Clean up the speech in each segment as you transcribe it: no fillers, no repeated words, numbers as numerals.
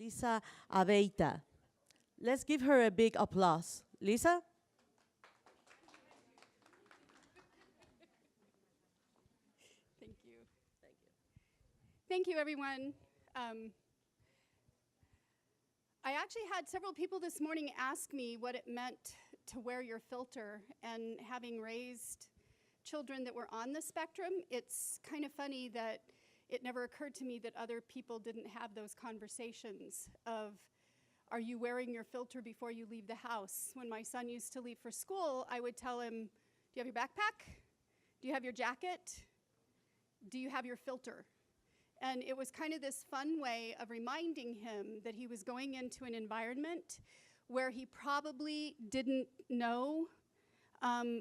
Lisa Abeyta. Let's give her a big applause. Lisa? Thank you. Thank you, everyone. I actually had several people this morning ask me what it meant to wear your filter, and having raised children that were on the spectrum, it's kind of funny that it never occurred to me that other people didn't have those conversations of, are you wearing your filter before you leave the house? When my son used to leave for school, I would tell him, do you have your backpack? Do you have your jacket? Do you have your filter? And it was kind of this fun way of reminding him that he was going into an environment where he probably didn't know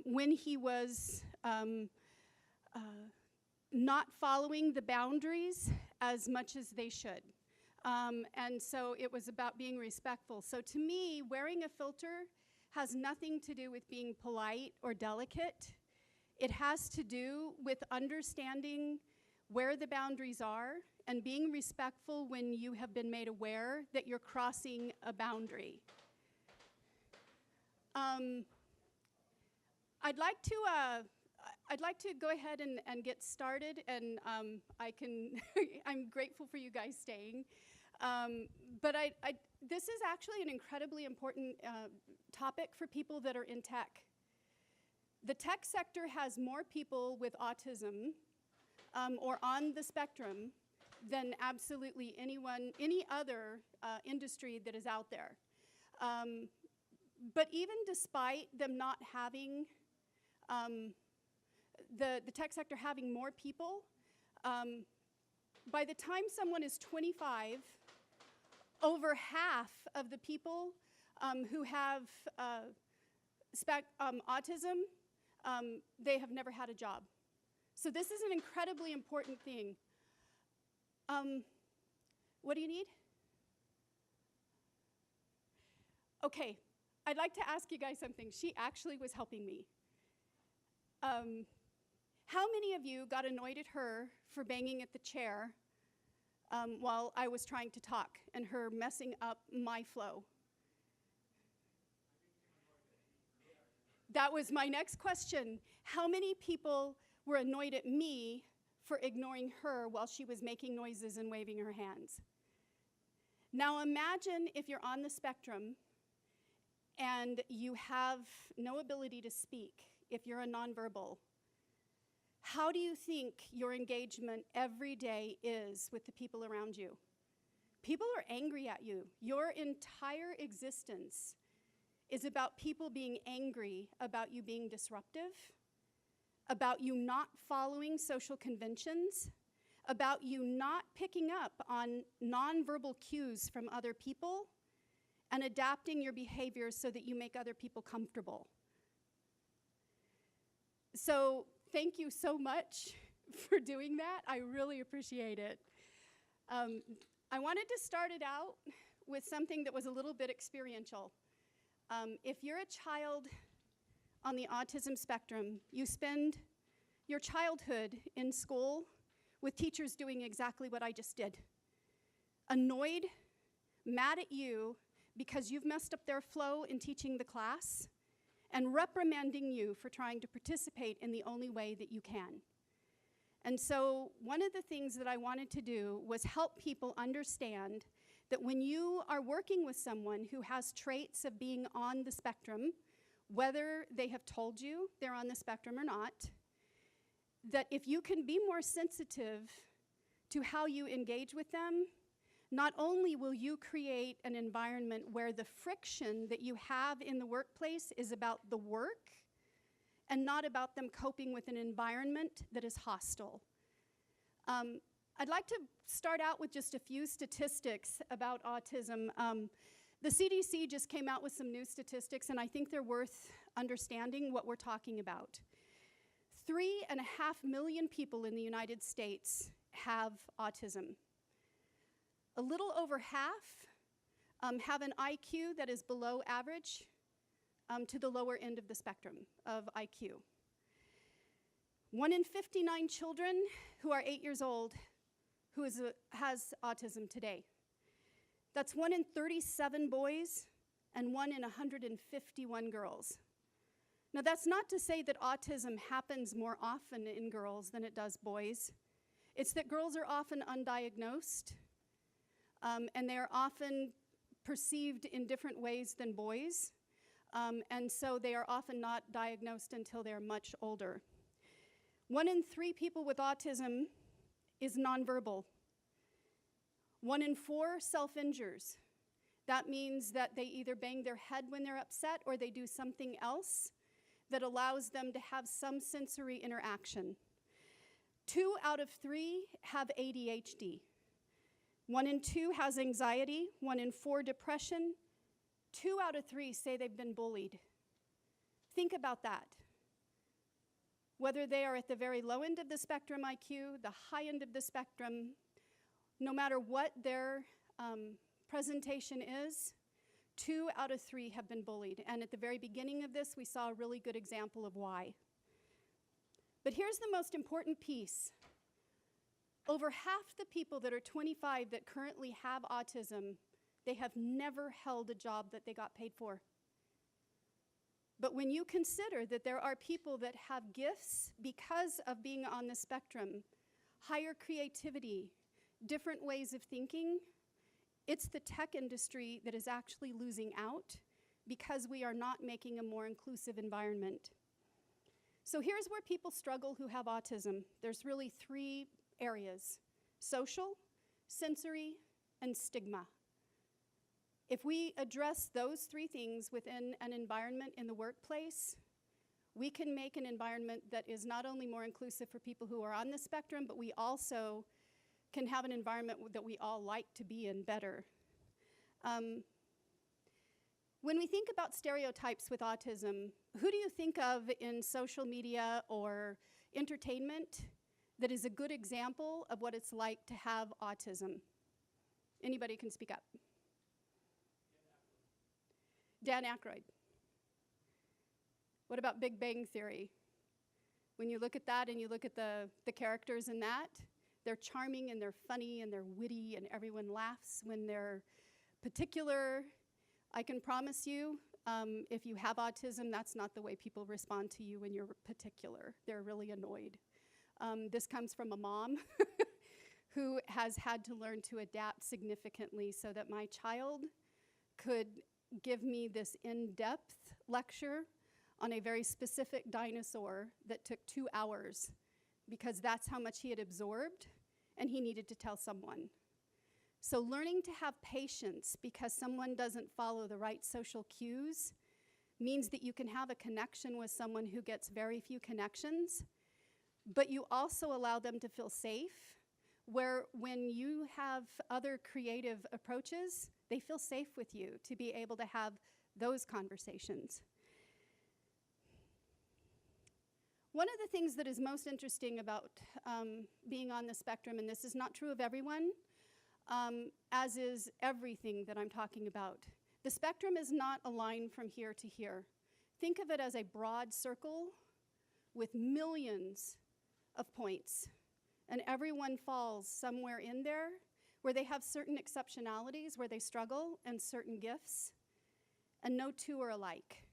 when he was not following the boundaries as much as they should. And so it was about being respectful. So to me, wearing a filter has nothing to do with being polite or delicate. It has to do with understanding where the boundaries are and being respectful when you have been made aware that you're crossing a boundary. I'd like to go ahead and get started, and I'm grateful for you guys staying. But this is actually an incredibly important topic for people that are in tech. The tech sector has more people with autism or on the spectrum than absolutely any other industry that is out there. But even despite them not having, the tech sector having more people, by the time someone is 25, over half of the people who have autism, they have never had a job. So this is an incredibly important thing. What do you need? Okay, I'd like to ask you guys something. She actually was helping me. How many of you got annoyed at her for banging at the chair while I was trying to talk and her messing up my flow? That was my next question. How many people were annoyed at me for ignoring her while she was making noises and waving her hands? Now imagine if you're on the spectrum and you have no ability to speak, if you're a nonverbal. How do you think your engagement every day is with the people around you? People are angry at you. Your entire existence is about people being angry about you being disruptive, about you not following social conventions, about you not picking up on nonverbal cues from other people, and adapting your behaviors so that you make other people comfortable. So thank you so much for doing that. I really appreciate it. I wanted to start it out with something that was a little bit experiential. If you're a child on the autism spectrum, you spend your childhood in school with teachers doing exactly what I just did. Annoyed, mad at you because you've messed up their flow in teaching the class, and reprimanding you for trying to participate in the only way that you can. And so one of the things that I wanted to do was help people understand that when you are working with someone who has traits of being on the spectrum, whether they have told you they're on the spectrum or not, that if you can be more sensitive to how you engage with them, not only will you create an environment where the friction that you have in the workplace is about the work and not about them coping with an environment that is hostile. I'd like to start out with just a few statistics about autism. The CDC just came out with some new statistics, and I think they're worth understanding what we're talking about. 3.5 million people in the United States have autism. A little over half have an IQ that is below average to the lower end of the spectrum of IQ. 1 in 59 children who are 8 years old has autism today. That's 1 in 37 boys and 1 in 151 girls. Now, that's not to say that autism happens more often in girls than it does boys. It's that girls are often undiagnosed, and they are often perceived in different ways than boys, and so they are often not diagnosed until they're much older. 1 in 3 people with autism is nonverbal. 1 in 4 self-injures. That means that they either bang their head when they're upset or they do something else that allows them to have some sensory interaction. 2 out of 3 have ADHD. 1 in 2 has anxiety, 1 in 4 depression. 2 out of 3 say they've been bullied. Think about that. Whether they are at the very low end of the spectrum IQ, the high end of the spectrum, no matter what their presentation is, 2 out of 3 have been bullied. And at the very beginning of this, we saw a really good example of why. But here's the most important piece. Over half the people that are 25 that currently have autism, they have never held a job that they got paid for. But when you consider that there are people that have gifts because of being on the spectrum, higher creativity, different ways of thinking, it's the tech industry that is actually losing out because we are not making a more inclusive environment. So here's where people struggle who have autism. There's really 3 areas: social, sensory, and stigma. If we address those 3 things within an environment in the workplace, we can make an environment that is not only more inclusive for people who are on the spectrum, but we also can have an environment that we all like to be in better. When we think about stereotypes with autism, who do you think of in social media or entertainment that is a good example of what it's like to have autism? Anybody can speak up. Dan Aykroyd. What about Big Bang Theory? When you look at that and you look at the characters in that, they're charming and they're funny and they're witty and everyone laughs when they're particular. I can promise you, if you have autism, that's not the way people respond to you when you're particular. They're really annoyed. This comes from a mom who has had to learn to adapt significantly so that my child could give me this in-depth lecture on a very specific dinosaur that took 2 hours because that's how much he had absorbed and he needed to tell someone. So learning to have patience because someone doesn't follow the right social cues means that you can have a connection with someone who gets very few connections, but you also allow them to feel safe, where when you have other creative approaches, they feel safe with you to be able to have those conversations. One of the things that is most interesting about being on the spectrum, and this is not true of everyone, as is everything that I'm talking about, the spectrum is not a line from here to here. Think of it as a broad circle with millions of points, and everyone falls somewhere in there where they have certain exceptionalities, where they struggle, and certain gifts, and no 2 are alike.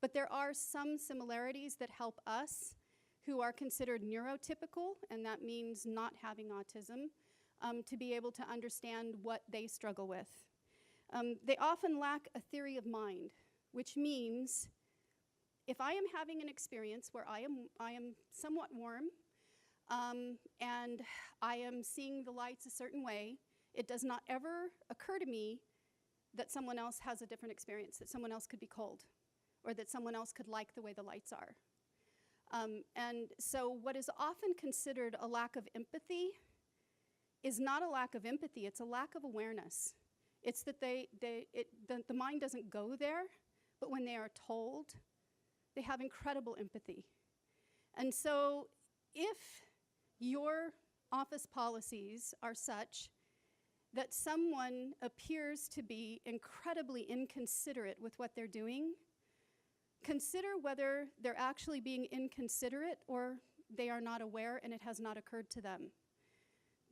But there are some similarities that help us who are considered neurotypical, and that means not having autism, to be able to understand what they struggle with. They often lack a theory of mind, which means if I am having an experience where I am somewhat warm, and I am seeing the lights a certain way, it does not ever occur to me that someone else has a different experience, that someone else could be cold, or that someone else could like the way the lights are. And so what is often considered a lack of empathy is not a lack of empathy, it's a lack of awareness. It's that the mind doesn't go there, but when they are told, they have incredible empathy. And so if your office policies are such that someone appears to be incredibly inconsiderate with what they're doing, consider whether they're actually being inconsiderate or they are not aware and it has not occurred to them.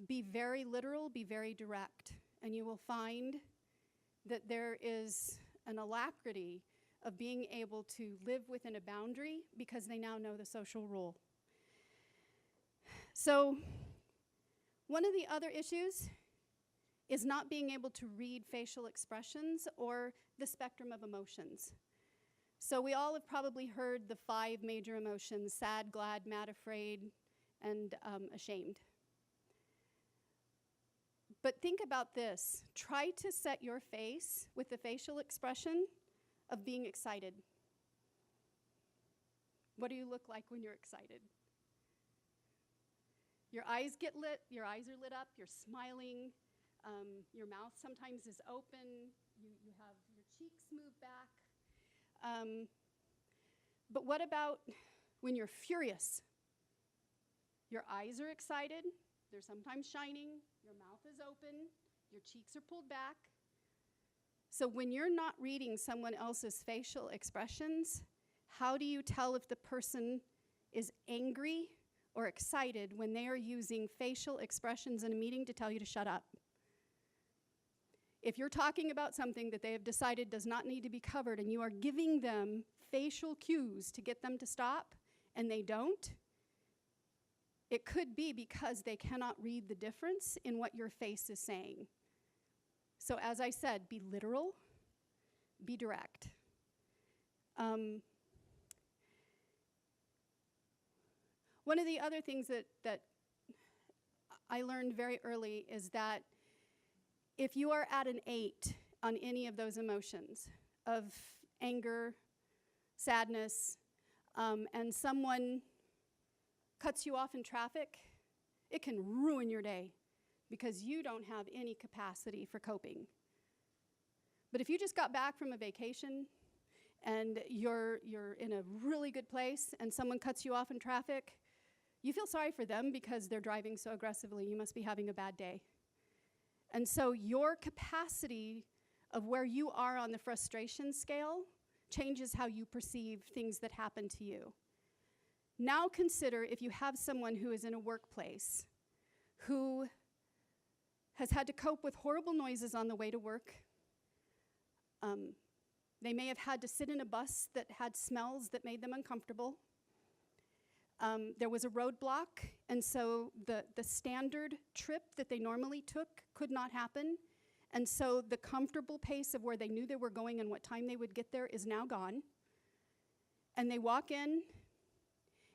Be very literal, be very direct, and you will find that there is an alacrity of being able to live within a boundary because they now know the social rule. So one of the other issues is not being able to read facial expressions or the spectrum of emotions. So we all have probably heard the 5 major emotions: sad, glad, mad, afraid, and ashamed. But think about this. Try to set your face with the facial expression of being excited. What do you look like when you're excited? Your eyes get lit, your eyes are lit up, you're smiling, your mouth sometimes is open, you have your cheeks move back. But what about when you're furious? Your eyes are excited, they're sometimes shining, your mouth is open, your cheeks are pulled back. So when you're not reading someone else's facial expressions, how do you tell if the person is angry or excited when they are using facial expressions in a meeting to tell you to shut up? If you're talking about something that they have decided does not need to be covered and you are giving them facial cues to get them to stop and they don't, it could be because they cannot read the difference in what your face is saying. So as I said, be literal, be direct. One of the other things that I learned very early is that if you are at an 8 on any of those emotions of anger, sadness, and someone cuts you off in traffic, it can ruin your day because you don't have any capacity for coping. But if you just got back from a vacation and you're in a really good place and someone cuts you off in traffic, you feel sorry for them because they're driving so aggressively. You must be having a bad day. And so your capacity of where you are on the frustration scale changes how you perceive things that happen to you. Now consider if you have someone who is in a workplace who has had to cope with horrible noises on the way to work. They may have had to sit in a bus that had smells that made them uncomfortable. There was a roadblock, and so the standard trip that they normally took could not happen. And so the comfortable pace of where they knew they were going and what time they would get there is now gone. And they walk in,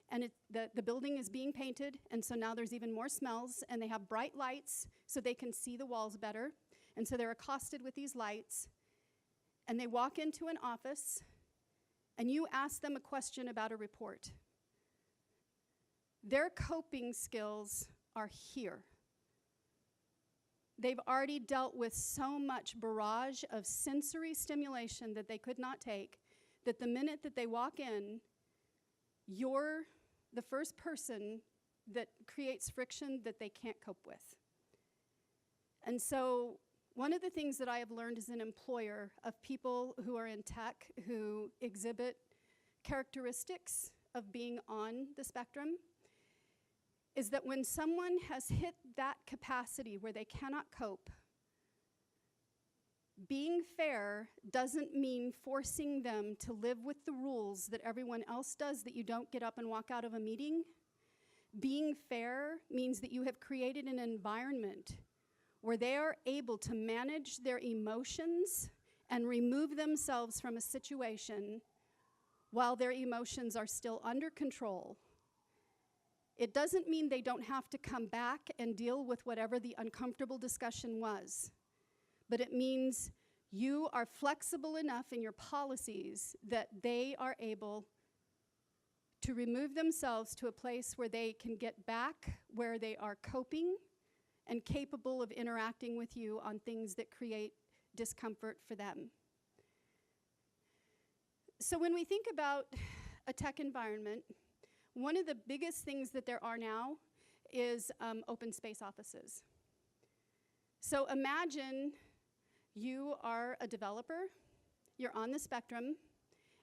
and the building is being painted, and so now there's even more smells, and they have bright lights so they can see the walls better. And so they're accosted with these lights, and they walk into an office, and you ask them a question about a report. Their coping skills are here. They've already dealt with so much barrage of sensory stimulation that they could not take, that the minute that they walk in, you're the first person that creates friction that they can't cope with. And so one of the things that I have learned as an employer of people who are in tech who exhibit characteristics of being on the spectrum is that when someone has hit that capacity where they cannot cope, being fair doesn't mean forcing them to live with the rules that everyone else does, that you don't get up and walk out of a meeting. Being fair means that you have created an environment where they are able to manage their emotions and remove themselves from a situation while their emotions are still under control. It doesn't mean they don't have to come back and deal with whatever the uncomfortable discussion was, but it means you are flexible enough in your policies that they are able to remove themselves to a place where they can get back where they are coping and capable of interacting with you on things that create discomfort for them. So when we think about a tech environment, one of the biggest things that there are now is open space offices. So imagine you are a developer, you're on the spectrum,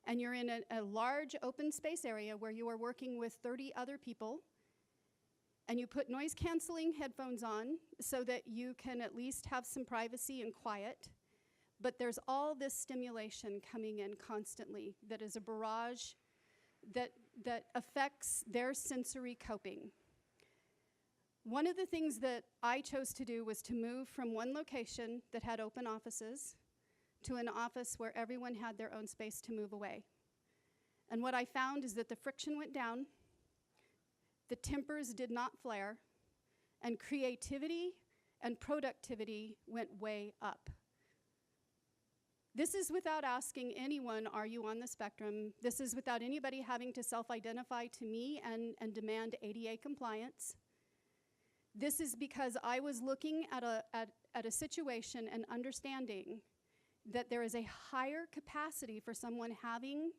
and you're in a large open space area where you are working with 30 other people, and you put noise canceling headphones on so that you can at least have some privacy and quiet. but there's all this stimulation coming in constantly that is a barrage that affects their sensory coping. One of the things that I chose to do was to move from one location that had open offices to an office where everyone had their own space to move away. And what I found is that the friction went down, the tempers did not flare, and creativity and productivity went way up. This is without asking anyone, are you on the spectrum? This is without anybody having to self-identify to me and demand ADA compliance. This is because I was looking at a situation and understanding that there is a higher capacity for someone having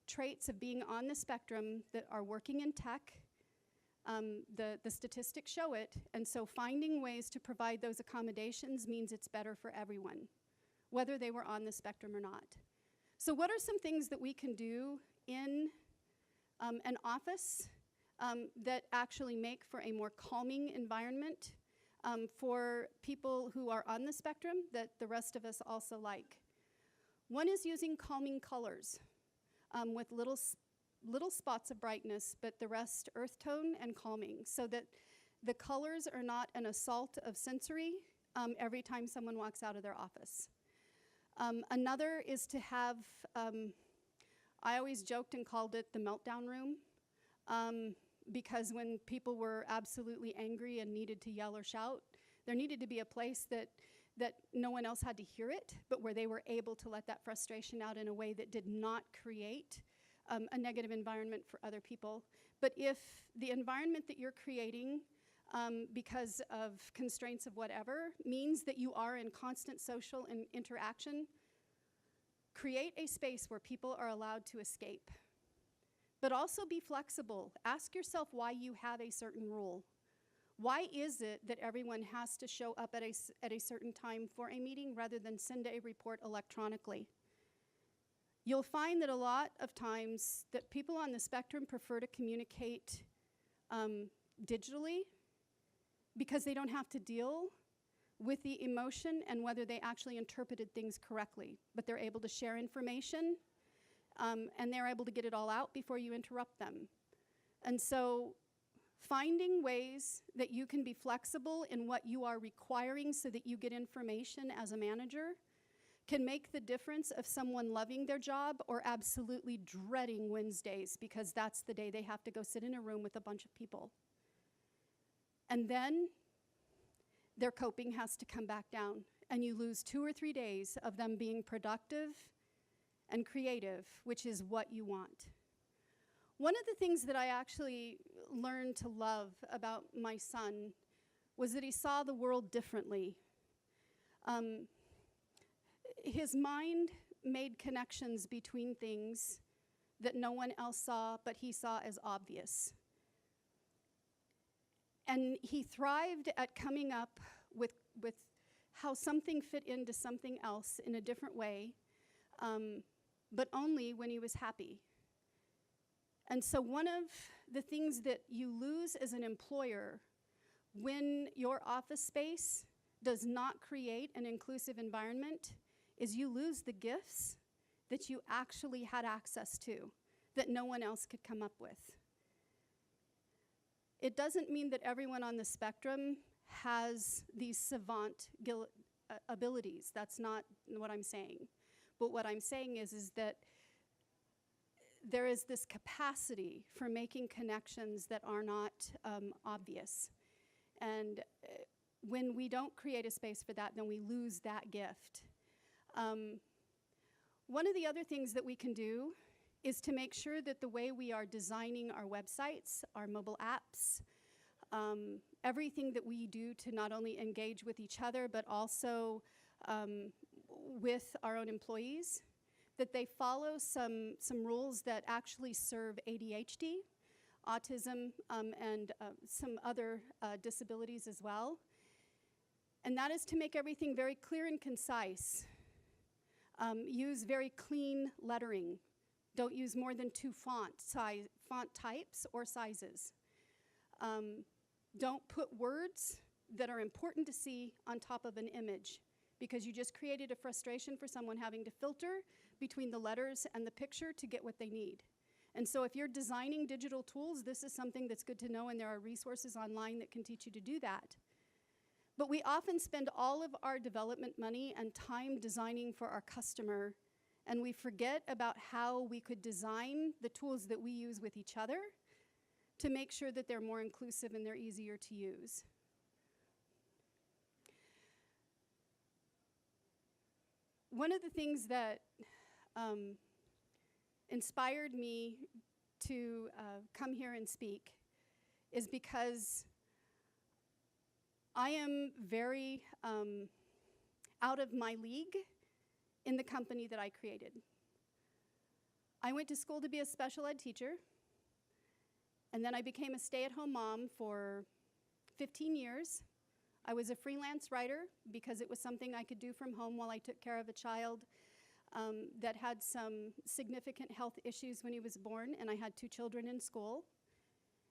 traits of being on the spectrum that are working in tech. The statistics show it, and so finding ways to provide those accommodations means it's better for everyone, whether they were on the spectrum or not. So what are some things that we can do in an office that actually make for a more calming environment for people who are on the spectrum that the rest of us also like? One is using calming colors with little spots of brightness, but the rest earth tone and calming, so that the colors are not an assault of sensory every time someone walks out of their office. Another is to have, I always joked and called it the meltdown room, because when people were absolutely angry and needed to yell or shout, there needed to be a place that no one else had to hear it, but where they were able to let that frustration out in a way that did not create a negative environment for other people. But if the environment that you're creating because of constraints of whatever means that you are in constant social interaction, create a space where people are allowed to escape. But also be flexible. Ask yourself why you have a certain rule. Why is it that everyone has to show up at a certain time for a meeting rather than send a report electronically? You'll find that a lot of times that people on the spectrum prefer to communicate digitally because they don't have to deal with the emotion and whether they actually interpreted things correctly. But they're able to share information and they're able to get it all out before you interrupt them. And so finding ways that you can be flexible in what you are requiring so that you get information as a manager can make the difference of someone loving their job or absolutely dreading Wednesdays because that's the day they have to go sit in a room with a bunch of people. And then their coping has to come back down, and you lose 2 or 3 days of them being productive and creative, which is what you want. One of the things that I actually learned to love about my son was that he saw the world differently. His mind made connections between things that no one else saw, but he saw as obvious. And he thrived at coming up with how something fit into something else in a different way, but only when he was happy. And so one of the things that you lose as an employer when your office space does not create an inclusive environment is you lose the gifts that you actually had access to that no one else could come up with. It doesn't mean that everyone on the spectrum has these savant abilities. That's not what I'm saying. But what I'm saying is that there is this capacity for making connections that are not obvious. And when we don't create a space for that, then we lose that gift. One of the other things that we can do is to make sure that the way we are designing our websites, our mobile apps, everything that we do to not only engage with each other, but also with our own employees, that they follow some rules that actually serve ADHD, autism, and some other disabilities as well. And that is to make everything very clear and concise. Use very clean lettering. Don't use more than 2 font types or sizes. Don't put words that are important to see on top of an image, because you just created a frustration for someone having to filter between the letters and the picture to get what they need. And so if you're designing digital tools, this is something that's good to know, and there are resources online that can teach you to do that. But we often spend all of our development money and time designing for our customer, and we forget about how we could design the tools that we use with each other to make sure that they're more inclusive and they're easier to use. One of the things that inspired me to come here and speak is because I am very out of my league in the company that I created. I went to school to be a special ed teacher, and then I became a stay-at-home mom for 15 years. I was a freelance writer because it was something I could do from home while I took care of a child that had some significant health issues when he was born, and I had 2 children in school.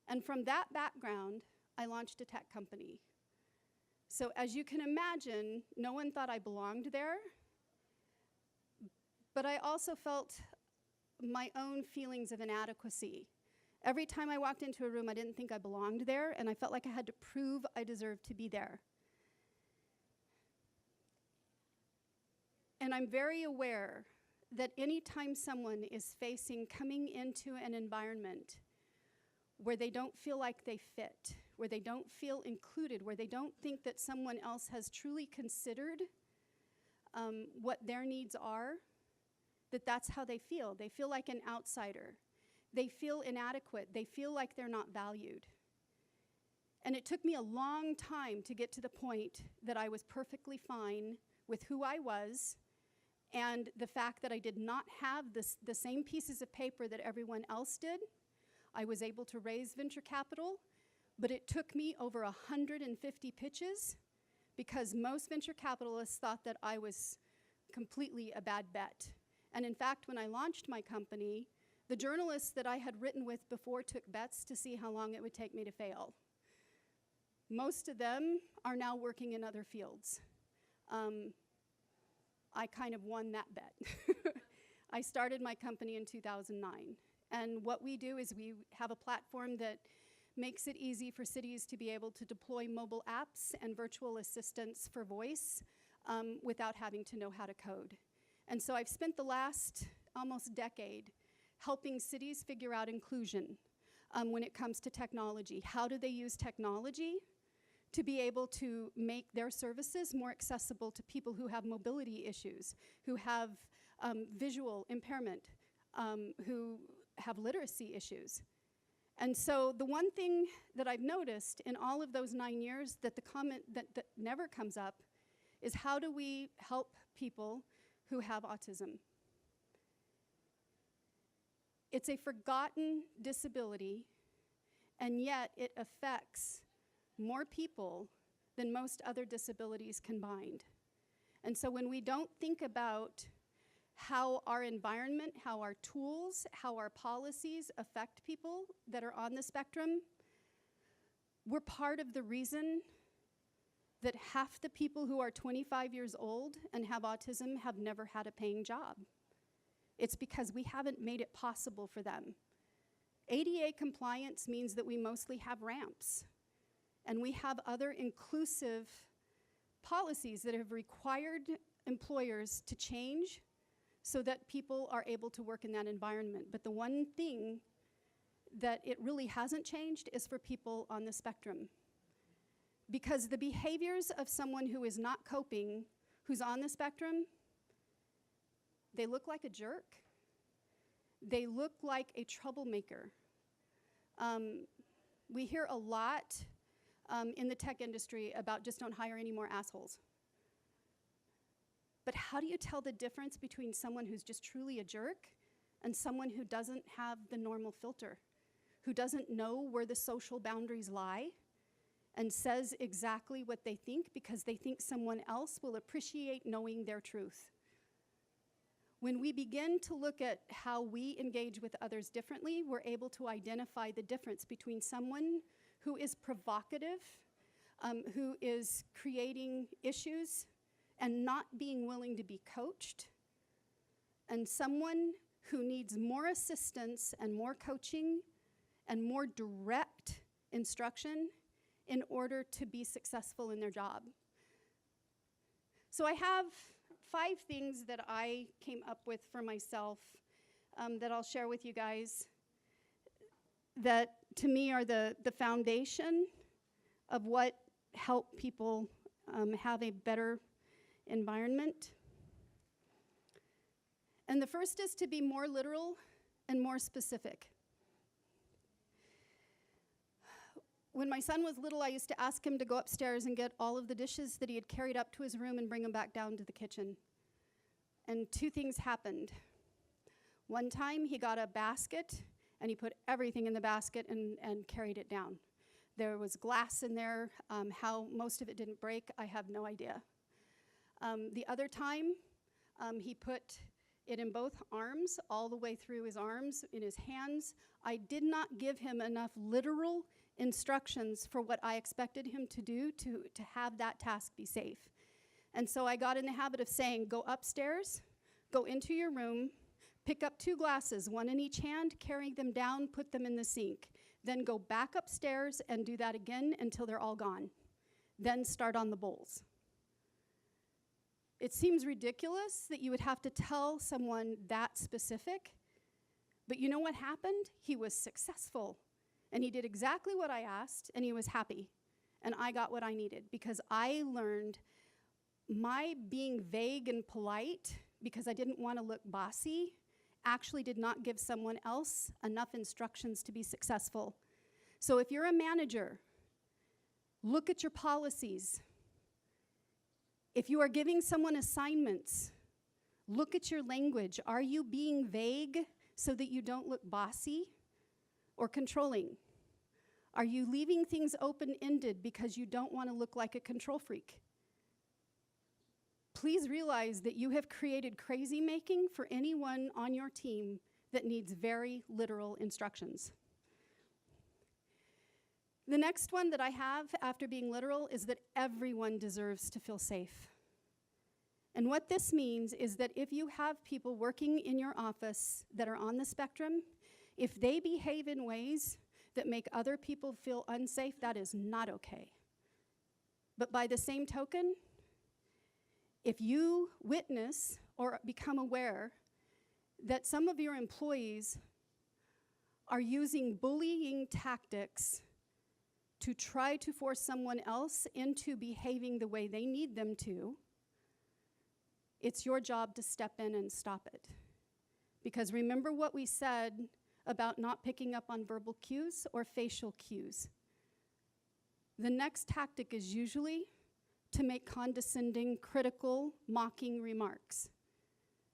And from that background, I launched a tech company. So as you can imagine, no one thought I belonged there, but I also felt my own feelings of inadequacy. Every time I walked into a room, I didn't think I belonged there, and I felt like I had to prove I deserved to be there. And I'm very aware that anytime someone is facing coming into an environment where they don't feel like they fit, where they don't feel included, where they don't think that someone else has truly considered what their needs are, that's how they feel. They feel like an outsider. They feel inadequate. They feel like they're not valued. And it took me a long time to get to the point that I was perfectly fine with who I was and the fact that I did not have the same pieces of paper that everyone else did. I was able to raise venture capital, but it took me over 150 pitches because most venture capitalists thought that I was completely a bad bet. And in fact, when I launched my company, the journalists that I had written with before took bets to see how long it would take me to fail. Most of them are now working in other fields. I kind of won that bet. I started my company in 2009. And what we do is we have a platform that makes it easy for cities to be able to deploy mobile apps and virtual assistants for voice without having to know how to code. And so I've spent the last almost decade helping cities figure out inclusion when it comes to technology. How do they use technology to be able to make their services more accessible to people who have mobility issues, who have visual impairment, who have literacy issues? And so the one thing that I've noticed in all of those 9 years that the comment that never comes up is how do we help people who have autism? It's a forgotten disability, and yet it affects more people than most other disabilities combined. And so when we don't think about how our environment, how our tools, how our policies affect people that are on the spectrum, we're part of the reason that half the people who are 25 years old and have autism have never had a paying job. It's because we haven't made it possible for them. ADA compliance means that we mostly have ramps, and we have other inclusive policies that have required employers to change so that people are able to work in that environment. But the one thing that it really hasn't changed is for people on the spectrum. Because the behaviors of someone who is not coping, who's on the spectrum, they look like a jerk. They look like a troublemaker. We hear a lot in the tech industry about just don't hire any more assholes. But how do you tell the difference between someone who's just truly a jerk and someone who doesn't have the normal filter, who doesn't know where the social boundaries lie and says exactly what they think because they think someone else will appreciate knowing their truth? When we begin to look at how we engage with others differently, we're able to identify the difference between someone who is provocative, who is creating issues and not being willing to be coached, and someone who needs more assistance and more coaching and more direct instruction in order to be successful in their job. So I have 5 things that I came up with for myself that I'll share with you guys that to me are the foundation of what help people have a better environment. And the first is to be more literal and more specific. When my son was little, I used to ask him to go upstairs and get all of the dishes that he had carried up to his room and bring them back down to the kitchen. And 2 things happened. One time, he got a basket, and he put everything in the basket and carried it down. There was glass in there. How most of it didn't break, I have no idea. The other time, he put it in both arms, all the way through his arms, in his hands. I did not give him enough literal instructions for what I expected him to do to have that task be safe. And so I got in the habit of saying, go upstairs, go into your room, pick up 2 glasses, 1 in each hand, carry them down, put them in the sink. Then go back upstairs and do that again until they're all gone. Then start on the bowls. It seems ridiculous that you would have to tell someone that specific, but you know what happened? He was successful, and he did exactly what I asked, and he was happy, and I got what I needed, because I learned my being vague and polite, because I didn't want to look bossy, actually did not give someone else enough instructions to be successful. So if you're a manager, look at your policies. If you are giving someone assignments, look at your language. Are you being vague so that you don't look bossy or controlling? Are you leaving things open-ended because you don't want to look like a control freak? Please realize that you have created crazy making for anyone on your team that needs very literal instructions. The next one that I have after being literal is that everyone deserves to feel safe. And what this means is that if you have people working in your office that are on the spectrum, if they behave in ways that make other people feel unsafe, that is not okay. But by the same token, if you witness or become aware that some of your employees are using bullying tactics to try to force someone else into behaving the way they need them to, it's your job to step in and stop it. Because remember what we said about not picking up on verbal cues or facial cues. The next tactic is usually to make condescending, critical, mocking remarks,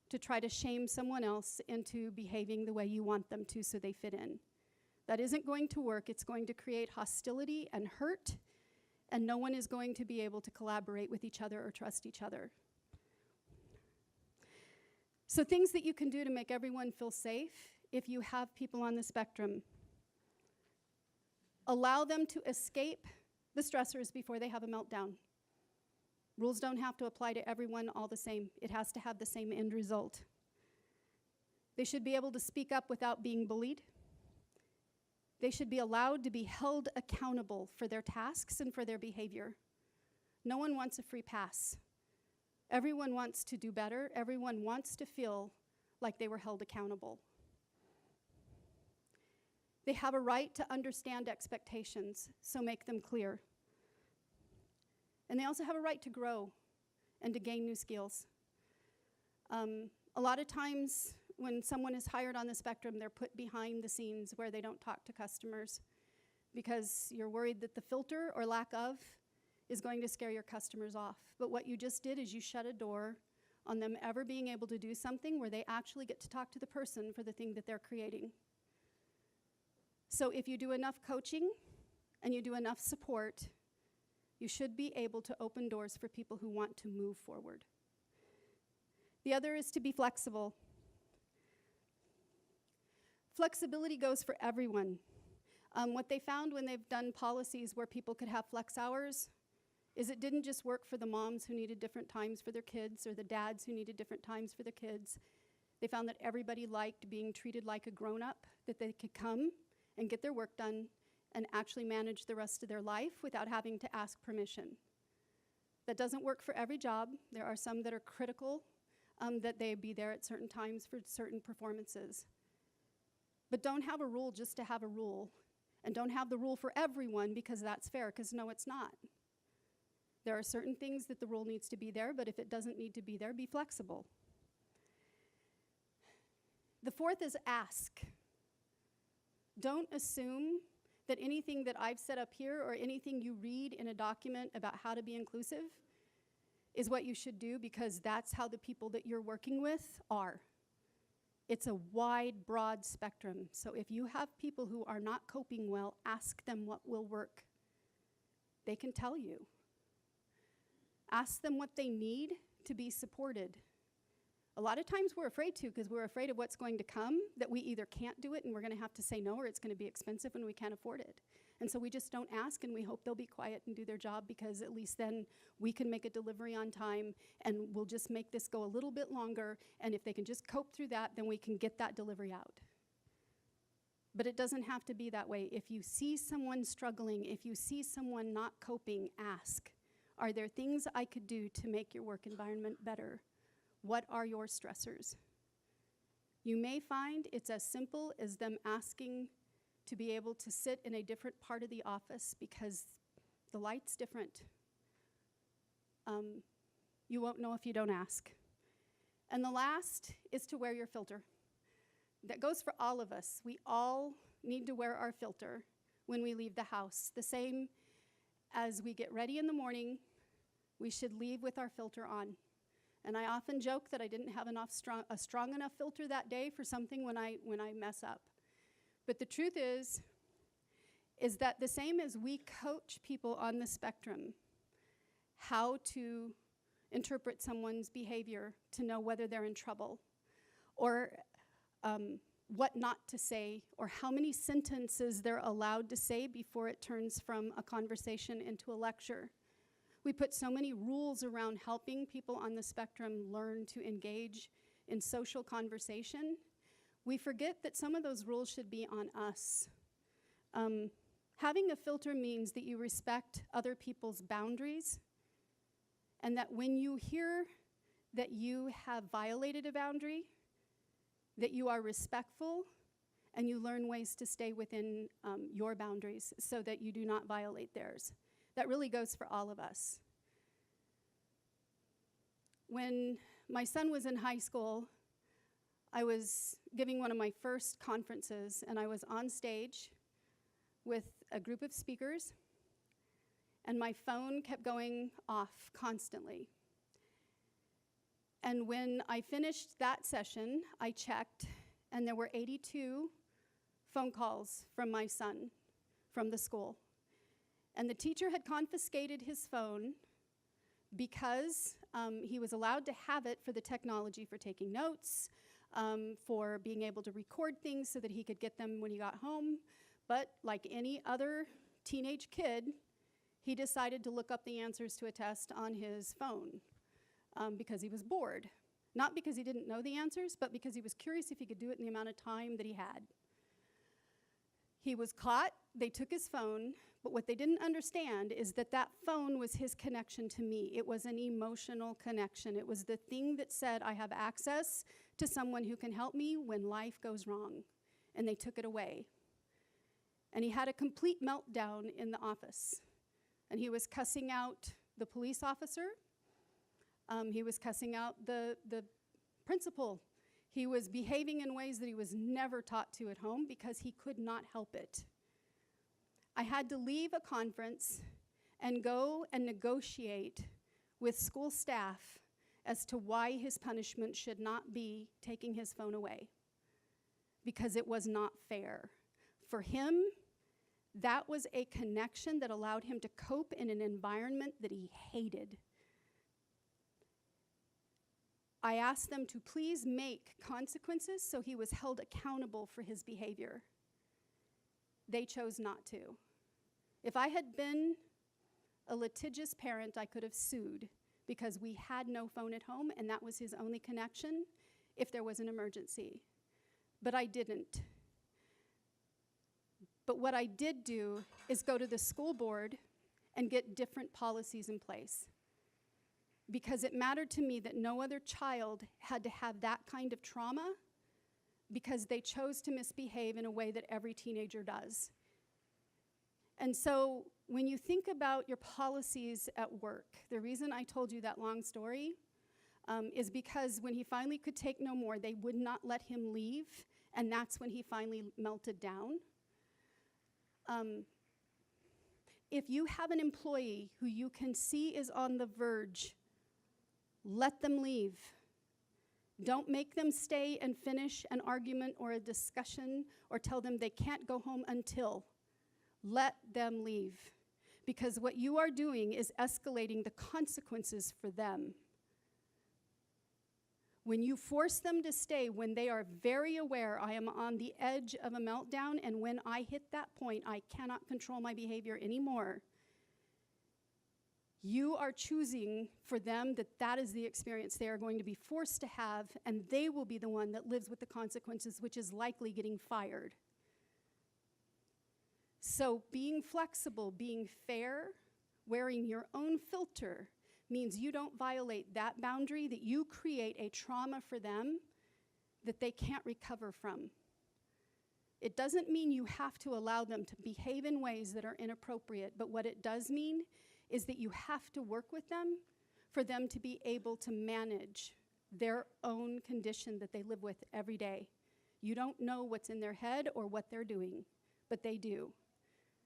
to try to shame someone else into behaving the way you want them to so they fit in. That isn't going to work. It's going to create hostility and hurt, and no one is going to be able to collaborate with each other or trust each other. So things that you can do to make everyone feel safe if you have people on the spectrum. Allow them to escape the stressors before they have a meltdown. Rules don't have to apply to everyone all the same. It has to have the same end result. They should be able to speak up without being bullied. They should be allowed to be held accountable for their tasks and for their behavior. No one wants a free pass. Everyone wants to do better. Everyone wants to feel like they were held accountable. They have a right to understand expectations, so make them clear. And they also have a right to grow and to gain new skills. A lot of times when someone is hired on the spectrum, they're put behind the scenes where they don't talk to customers because you're worried that the filter or lack of is going to scare your customers off. But what you just did is you shut a door on them ever being able to do something where they actually get to talk to the person for the thing that they're creating. So if you do enough coaching and you do enough support, you should be able to open doors for people who want to move forward. The other is to be flexible. Flexibility goes for everyone. What they found when they've done policies where people could have flex hours is it didn't just work for the moms who needed different times for their kids or the dads who needed different times for their kids. They found that everybody liked being treated like a grown-up, that they could come and get their work done and actually manage the rest of their life without having to ask permission. That doesn't work for every job. There are some that are critical, that they be there at certain times for certain performances. But don't have a rule just to have a rule. And don't have the rule for everyone because that's fair, because no, it's not. There are certain things that the rule needs to be there, but if it doesn't need to be there, be flexible. The fourth is ask. Don't assume that anything that I've set up here or anything you read in a document about how to be inclusive is what you should do, because that's how the people that you're working with are. It's a wide, broad spectrum. So if you have people who are not coping well, ask them what will work. They can tell you. Ask them what they need to be supported. A lot of times we're afraid to, because we're afraid of what's going to come, that we either can't do it and we're going to have to say no, or it's going to be expensive and we can't afford it. And so we just don't ask, and we hope they'll be quiet and do their job, because at least then we can make a delivery on time, and we'll just make this go a little bit longer, and if they can just cope through that, then we can get that delivery out. But it doesn't have to be that way. If you see someone struggling, if you see someone not coping, ask. Are there things I could do to make your work environment better? What are your stressors? You may find it's as simple as them asking to be able to sit in a different part of the office because the light's different. You won't know if you don't ask. And the last is to wear your filter. That goes for all of us. We all need to wear our filter when we leave the house. The same as we get ready in the morning, we should leave with our filter on. And I often joke that I didn't have a strong enough filter that day for something when I mess up. But the truth is that the same as we coach people on the spectrum how to interpret someone's behavior to know whether they're in trouble, or what not to say, or how many sentences they're allowed to say before it turns from a conversation into a lecture. We put so many rules around helping people on the spectrum learn to engage in social conversation. We forget that some of those rules should be on us. Having a filter means that you respect other people's boundaries, and that when you hear that you have violated a boundary, that you are respectful, and you learn ways to stay within your boundaries so that you do not violate theirs. That really goes for all of us. When my son was in high school, I was giving one of my first conferences, and I was on stage with a group of speakers, and my phone kept going off constantly. And when I finished that session, I checked, and there were 82 phone calls from my son from the school. And the teacher had confiscated his phone because he was allowed to have it for the technology, for taking notes, for being able to record things so that he could get them when he got home. But like any other teenage kid, he decided to look up the answers to a test on his phone because he was bored. Not because he didn't know the answers, but because he was curious if he could do it in the amount of time that he had. He was caught, they took his phone, but what they didn't understand is that that phone was his connection to me. It was an emotional connection. It was the thing that said, I have access to someone who can help me when life goes wrong. And they took it away. And he had a complete meltdown in the office. And he was cussing out the police officer. He was cussing out the principal. He was behaving in ways that he was never taught to at home because he could not help it. I had to leave a conference and go and negotiate with school staff as to why his punishment should not be taking his phone away, because it was not fair. For him, that was a connection that allowed him to cope in an environment that he hated. I asked them to please make consequences so he was held accountable for his behavior. They chose not to. If I had been a litigious parent I could have sued because we had no phone at home and that was his only connection if there was an emergency. But I didn't. But what I did do is go to the school board and get different policies in place, because it mattered to me that no other child had to have that kind of trauma because they chose to misbehave in a way that every teenager does. And so when you think about your policies at work, the reason I told you that long story is because when he finally could take no more, they would not let him leave, and that's when he finally melted down. If you have an employee who you can see is on the verge, let them leave. Don't make them stay and finish an argument or a discussion or tell them they can't go home until. Let them leave. Because what you are doing is escalating the consequences for them. When you force them to stay, when they are very aware, I am on the edge of a meltdown, and when I hit that point, I cannot control my behavior anymore. You are choosing for them that that is the experience they are going to be forced to have, and they will be the one that lives with the consequences, which is likely getting fired. So being flexible, being fair, wearing your own filter means you don't violate that boundary, that you create a trauma for them that they can't recover from. It doesn't mean you have to allow them to behave in ways that are inappropriate, but what it does mean is that you have to work with them for them to be able to manage their own condition that they live with every day. You don't know what's in their head or what they're doing, but they do.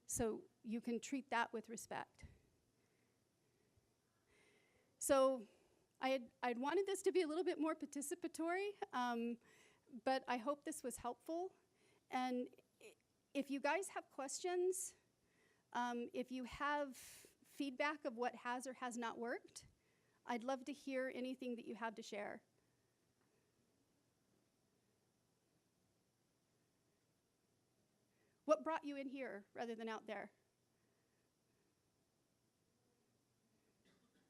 So you can treat that with respect. So I'd wanted this to be a little bit more participatory, but I hope this was helpful. And if you guys have questions, if you have feedback of what has or has not worked, I'd love to hear anything that you have to share. What brought you in here rather than out there?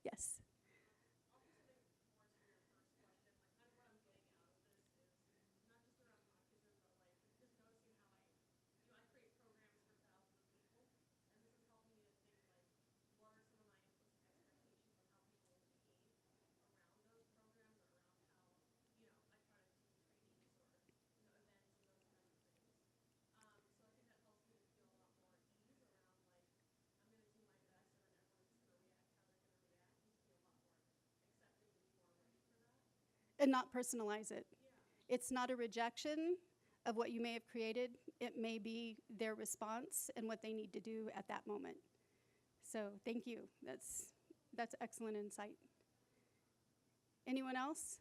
Yes. And not personalize it. It's not a rejection of what you may have created. It may be their response and what they need to do at that moment. So thank you. That's excellent insight. Anyone else?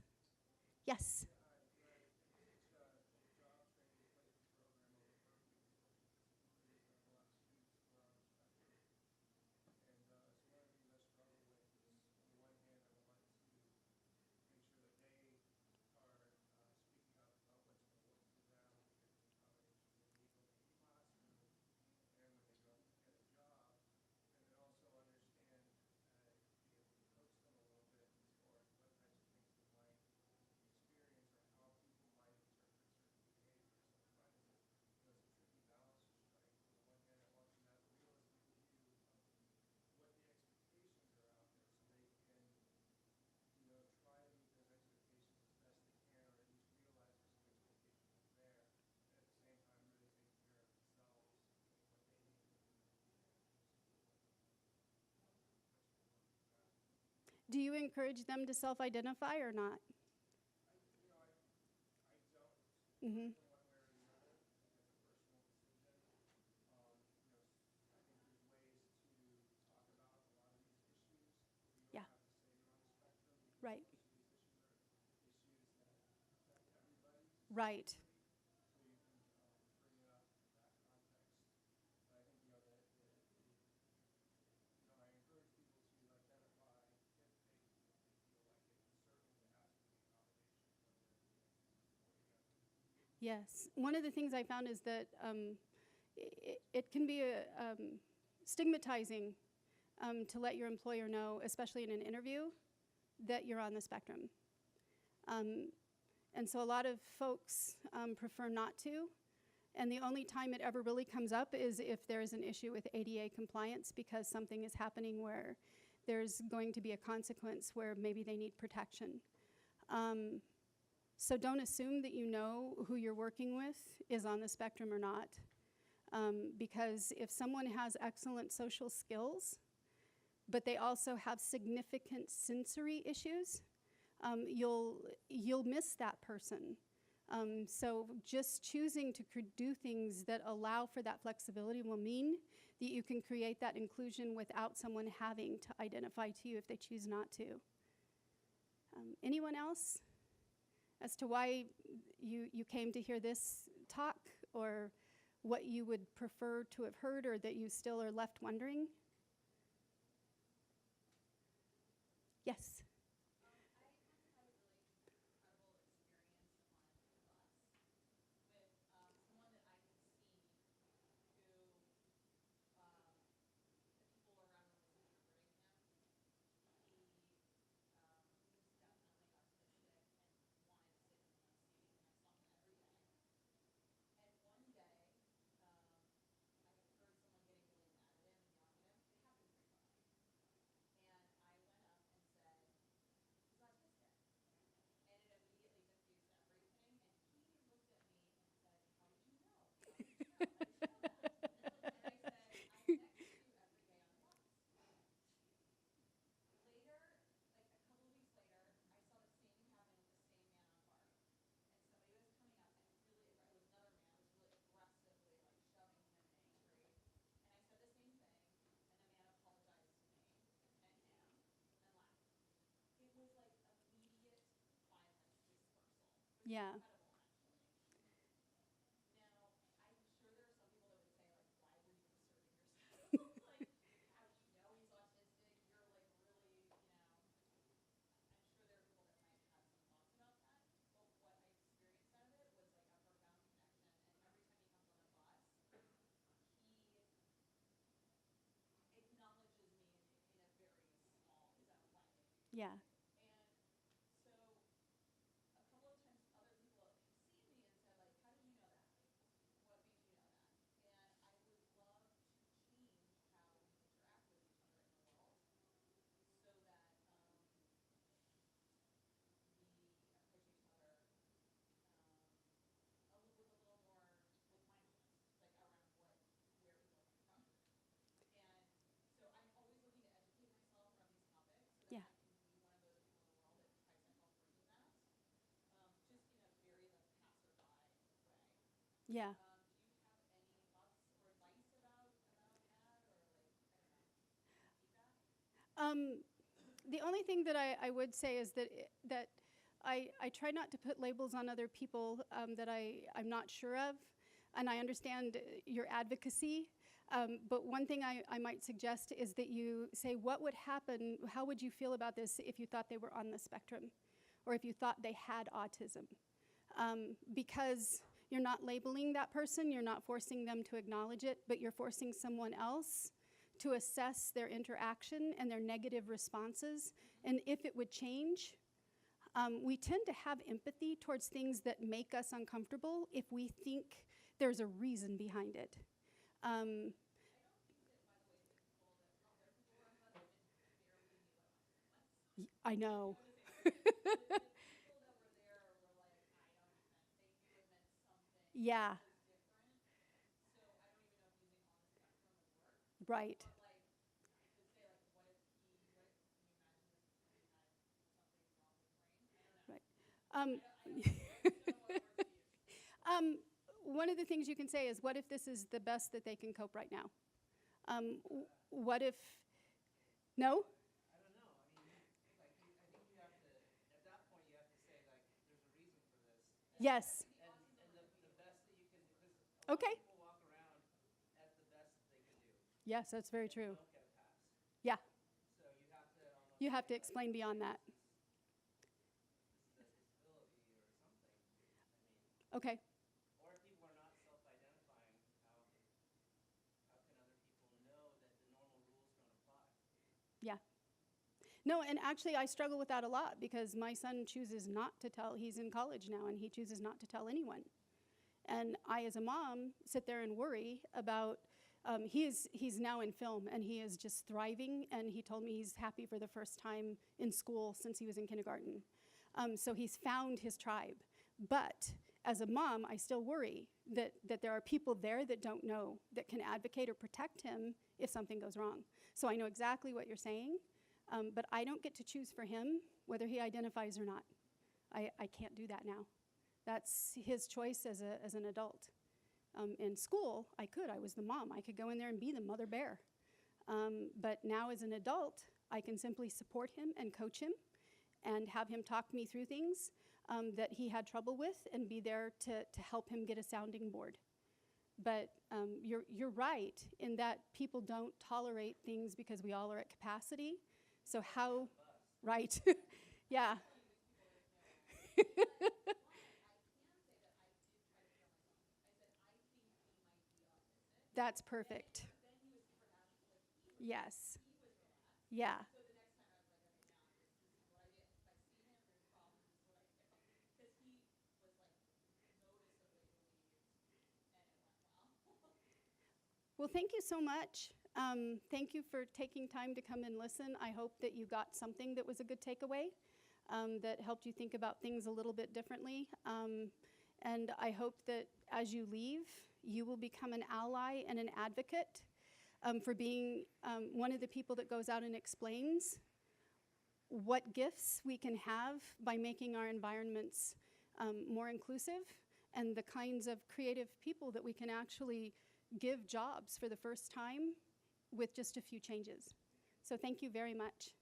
Yes. Do you encourage them to self-identify or not? Mm-hmm. Yeah. Right. Right. Yes. One of the things I found is that it can be stigmatizing to let your employer know, especially in an interview, that you're on the spectrum. And so a lot of folks prefer not to. And the only time it ever really comes up is if there's an issue with ADA compliance because something is happening where there's going to be a consequence where maybe they need protection. So don't assume that you know who you're working with is on the spectrum or not. Because if someone has excellent social skills, but they also have significant sensory issues, you'll miss that person. So just choosing to do things that allow for that flexibility will mean that you can create that inclusion without someone having to identify to you if they choose not to. Anyone else as to why you came to hear this talk, or what you would prefer to have heard, or that you still are left wondering? Yes. Yeah. Yeah. Yeah. Yeah. The only thing that I would say is that I try not to put labels on other people that I'm not sure of, and I understand your advocacy. But one thing I might suggest is that you say, what would happen, how would you feel about this if you thought they were on the spectrum, or if you thought they had autism? Because you're not labeling that person, you're not forcing them to acknowledge it, but you're forcing someone else to assess their interaction and their negative responses, and if it would change. We tend to have empathy towards things that make us uncomfortable if we think there's a reason behind it. I know. Yeah. Right. Right. Um, one of the things you can say is, what if this is the best that they can cope right now? What if, no? Yes. Okay. Yes, that's very true. Yeah. You have to explain beyond that. Okay. No, and actually I struggle with that a lot because my son chooses not to tell. He's in college now, and he chooses not to tell anyone. And I, as a mom, sit there and worry about, he's now in film, and he is just thriving, and he told me he's happy for the first time in school since he was in kindergarten. So he's found his tribe. But as a mom, I still worry that there are people there that don't know, that can advocate or protect him if something goes wrong. So I know exactly what you're saying, but I don't get to choose for him whether he identifies or not. I can't do that now. That's his choice as an adult. In school, I could. I was the mom. I could go in there and be the mother bear. But now as an adult, I can simply support him and coach him and have him talk me through things that he had trouble with and be there to help him get a sounding board. But you're right in that people don't tolerate things because we all are at capacity. So how, right, yeah. That's perfect. Yes. Yeah. Well, thank you so much. Thank you for taking time to come and listen. I hope that you got something that was a good takeaway, that helped you think about things a little bit differently. And I hope that as you leave, you will become an ally and an advocate for being one of the people that goes out and explains what gifts we can have by making our environments more inclusive, and the kinds of creative people that we can actually give jobs for the first time with just a few changes. So thank you very much.